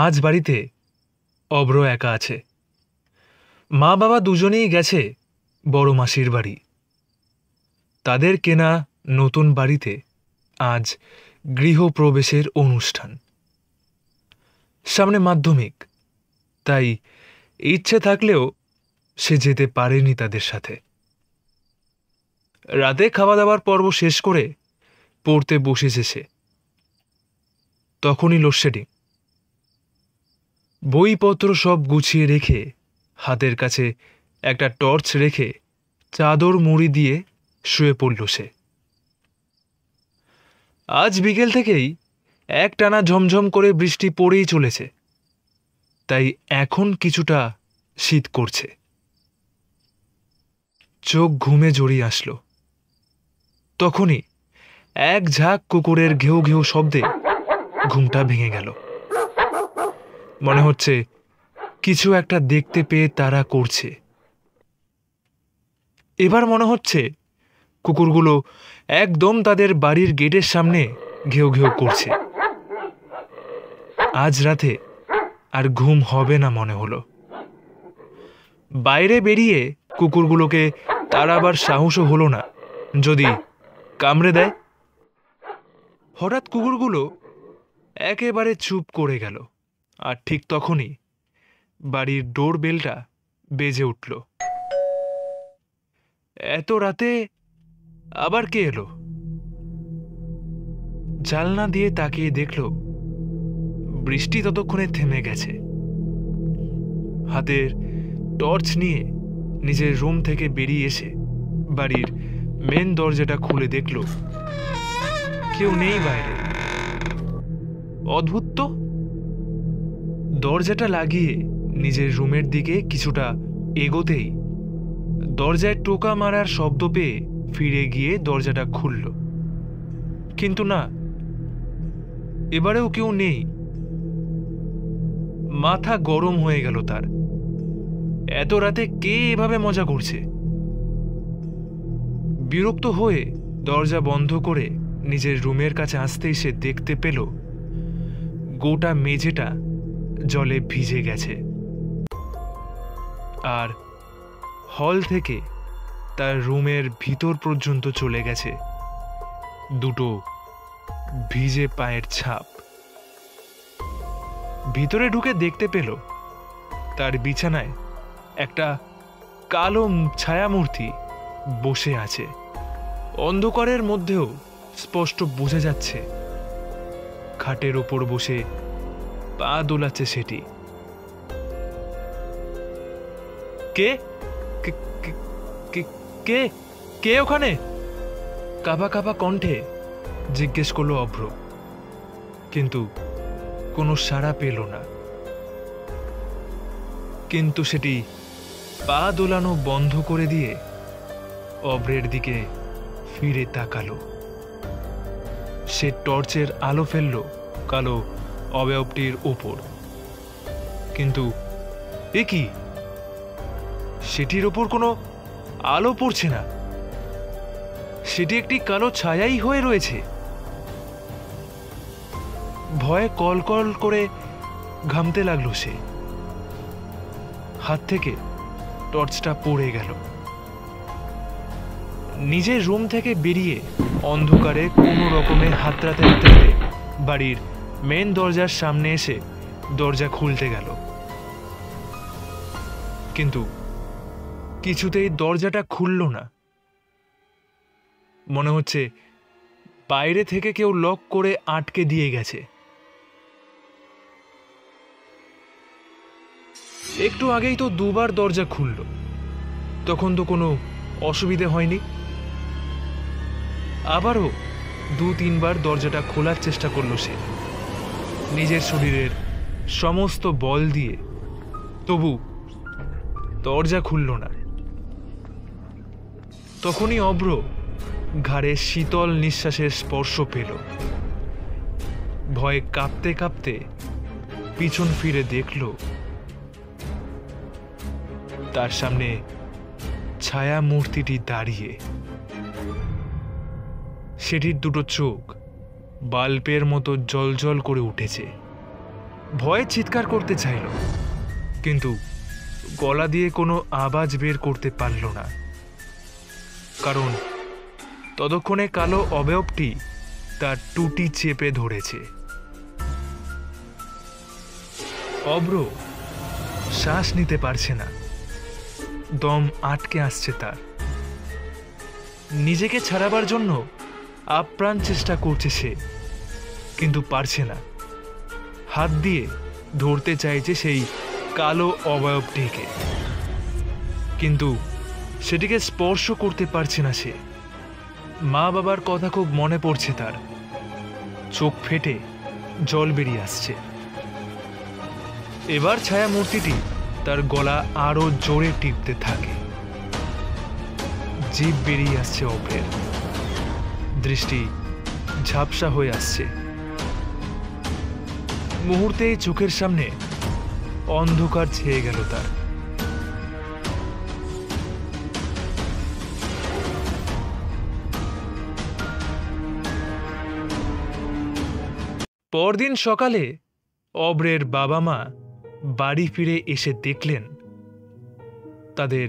আজ বাড়িতে অব্র একা আছে। মা বাবা দুজনেই গেছে বড় মাসির বাড়ি। তাদের কেনা নতুন বাড়িতে আজ গৃহপ্রবেশের অনুষ্ঠান। সামনে মাধ্যমিক, তাই ইচ্ছে থাকলেও সে যেতে পারেনি তাদের সাথে। রাতে খাওয়া দাওয়ার পর্ব শেষ করে পড়তে বসেছে সে। তখনই লোডশেডিং। বইপত্র সব গুছিয়ে রেখে, হাতের কাছে একটা টর্চ রেখে চাদর মুড়ি দিয়ে শুয়ে পড়ল সে। আজ বিকেল থেকেই একটানা ঝমঝম করে বৃষ্টি পড়েই চলেছে, তাই এখন কিছুটা শীত করছে। চোখ ঘুমে জড়িয়ে আসলো। তখনই এক ঝাঁক কুকুরের ঘেউ ঘেউ শব্দে ঘুমটা ভেঙে গেল। মনে হচ্ছে কিছু একটা দেখতে পেয়ে তারা করছে। এবার মনে হচ্ছে কুকুরগুলো একদম তাদের বাড়ির গেটের সামনে ঘেউ ঘেউ করছে। আজ রাতে আর ঘুম হবে না মনে হলো। বাইরে বেরিয়ে কুকুরগুলোকে তাড়াবার সাহসও হলো না, যদি কামড়ে দেয়। হঠাৎ কুকুরগুলো একেবারে চুপ করে গেল, আর ঠিক তখনই বাড়ির ডোর বেলটা বেজে উঠল। এত রাতে আবার কে এলো? জানলা দিয়ে তাকিয়ে দেখল বৃষ্টি ততক্ষণে থেমে গেছে। হাতের টর্চ নিয়ে নিজের রুম থেকে বেরিয়ে এসে বাড়ির মেন দরজাটা খুলে দেখল কেউ নেই বাইরে। অদ্ভুত তো। দরজাটা লাগিয়ে নিজের রুমের দিকে কিছুটা এগোতেই দরজায় টোকা মারার শব্দ পেয়ে ফিরে গিয়ে দরজাটা খুলল। কিন্তু না, এবারেও কেউ নেই। মাথা গরম হয়ে গেল তার। এত রাতে কে এভাবে মজা করছে? বিরক্ত হয়ে দরজা বন্ধ করে নিজের রুমের কাছে আসতেই সে দেখতে পেল গোটা মেঝেটা জলে ভিজে গেছে, আর হল থেকে তার রুমের ভিতর পর্যন্ত চলে গেছে দুটো ভিজে পায়ের ছাপ। ভিতরে ঢুকে দেখতে পেল তার বিছানায় একটা কালো ছায়ামূর্তি বসে আছে। অন্ধকারের মধ্যেও স্পষ্ট বোঝা যাচ্ছে খাটের ওপর বসে পা দোলাচ্ছে সেটি। কে কে কে ওখানে? কাঁপা কাঁপা কণ্ঠে জিজ্ঞেস করলো অভ্র, কিন্তু কোনো সাড়া পেল না। কিন্তু সেটি পা দোলানো বন্ধ করে দিয়ে অভ্রের দিকে ফিরে তাকালো। সে টর্চের আলো ফেলল কালো অবয়বটির ওপর, কিন্তু এ কি? সেটির ওপর কোনো আলো পড়ছে না। সেটি একটি কালো ছায়াই হয়ে রয়েছে। ভয়ে কলকল করে ঘামতে লাগলো সে। হাত থেকে টর্চটা পড়ে গেল। নিজের রুম থেকে বেরিয়ে অন্ধকারে কোনো রকমে হাতড়াতে হাতড়াতে বাড়ির মেন দরজার সামনে এসে দরজা খুলতে গেল, কিন্তু কিছুতেই দরজাটা খুলল না। মনে হচ্ছে বাইরে থেকে কেউ লক করে আটকে দিয়ে গেছে। একটু আগেই তো দুবার দরজা খুলল, তখন তো কোনো অসুবিধে হয়নি। আবারও 2-3বার দরজাটা খোলার চেষ্টা করল সে নিজের শরীরের সমস্ত বল দিয়ে, তবু দরজা খুলল না। তখনই অভ্র ঘাড়ে শীতল নিঃশ্বাসের স্পর্শ পেল। ভয়ে কাঁপতে কাঁপতে পিছন ফিরে দেখল তার সামনে ছায়া মূর্তিটি দাঁড়িয়ে। সেটির দুটো চোখ বাল্বের মতো জ্বলজ্বল করে উঠেছে। ভয়ে চিৎকার করতে চাইল, কিন্তু গলা দিয়ে কোনো আওয়াজ বের করতে পারল না, কারণ ততক্ষণে কালো অবয়বটি তার টুটি চেপে ধরেছে। অব্র শ্বাস নিতে পারছে না, দম আটকে আসছে তার। নিজেকে ছাড়াবার জন্য আপ্রাণ চেষ্টা করছে সে, কিন্তু পারছে না। হাত দিয়ে ধরতে চাইছে সেই কালো অবয়বটিকে, কিন্তু সেটিকে স্পর্শ করতে পারছে না সে। মা বাবার কথা খুব মনে পড়ছে তার, চোখ ফেটে জল বেরিয়ে আসছে। এবার ছায়া মূর্তিটি তার গলা আরো জোরে টিপতে থাকে। জিভ বেরিয়ে আসছে অভ্রের, দৃষ্টি ঝাপসা হয়ে আসছে। মুহূর্তেই চোখের সামনে অন্ধকার ছেয়ে গেল তার। পরদিন সকালে অব্রের বাবা মা বাড়ি ফিরে এসে দেখলেন তাদের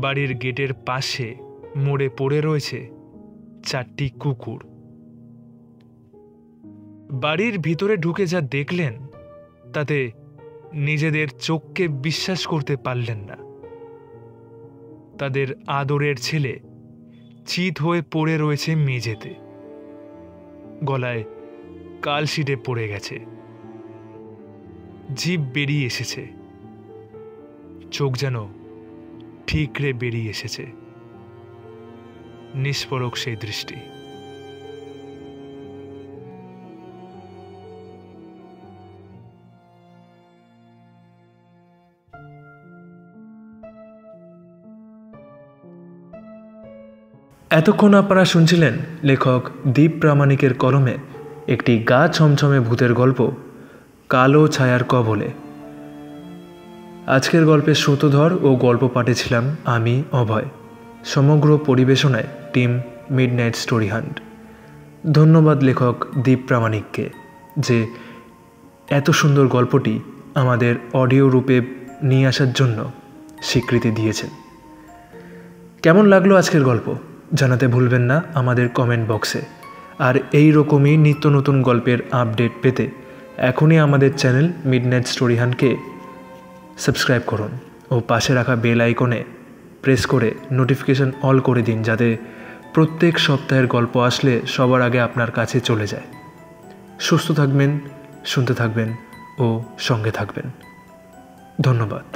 বাড়ির গেটের পাশে মরে পড়ে রয়েছে 4টি কুকুর। বাড়ির ভিতরে ঢুকে যা দেখলেন তাতে নিজেদের চোখকে বিশ্বাস করতে পারলেন না। তাদের আদরের ছেলে চিত হয়ে পড়ে রয়েছে মেঝেতে, গলায় কালশিটে পড়ে গেছে, জিভ বেরিয়ে এসেছে, চোখ যেন ঠিকরে বেরিয়ে এসেছে। নিষ্পরক সেই দৃষ্টি। এতক্ষণ আপনারা শুনছিলেন লেখক দীপ প্রামাণিকের কলমে একটি গা ছমছমে ভূতের গল্প, কালো ছায়ার কবলে। আজকের গল্পের সূত্রধর ও গল্প পাঠে ছিলাম আমি, অভয়। সমগ্র পরিবেশনায় টিম মিডনাইট স্টোরি হান্ট। ধন্যবাদ লেখক দীপ প্রামাণিককে যে এত সুন্দর গল্পটি আমাদের অডিও রূপে নিয়ে আসার জন্য স্বীকৃতি দিয়েছেন। কেমন লাগলো আজকের গল্প জানাতে ভুলবেন না আমাদের কমেন্ট বক্সে। আর এই রকমই নিত্য নতুন গল্পের আপডেট পেতে এখনই আমাদের চ্যানেল মিডনাইট স্টোরি হান্টকে সাবস্ক্রাইব করুন ও পাশে রাখা বেল আইকনে প্রেস করে নোটিফিকেশন অল করে দিন, যাতে প্রত্যেক সপ্তাহের গল্প আসলে সবার আগে আপনার কাছে চলে যায়। সুস্থ থাকবেন, শুনতে থাকবেন ও সঙ্গে থাকবেন। ধন্যবাদ।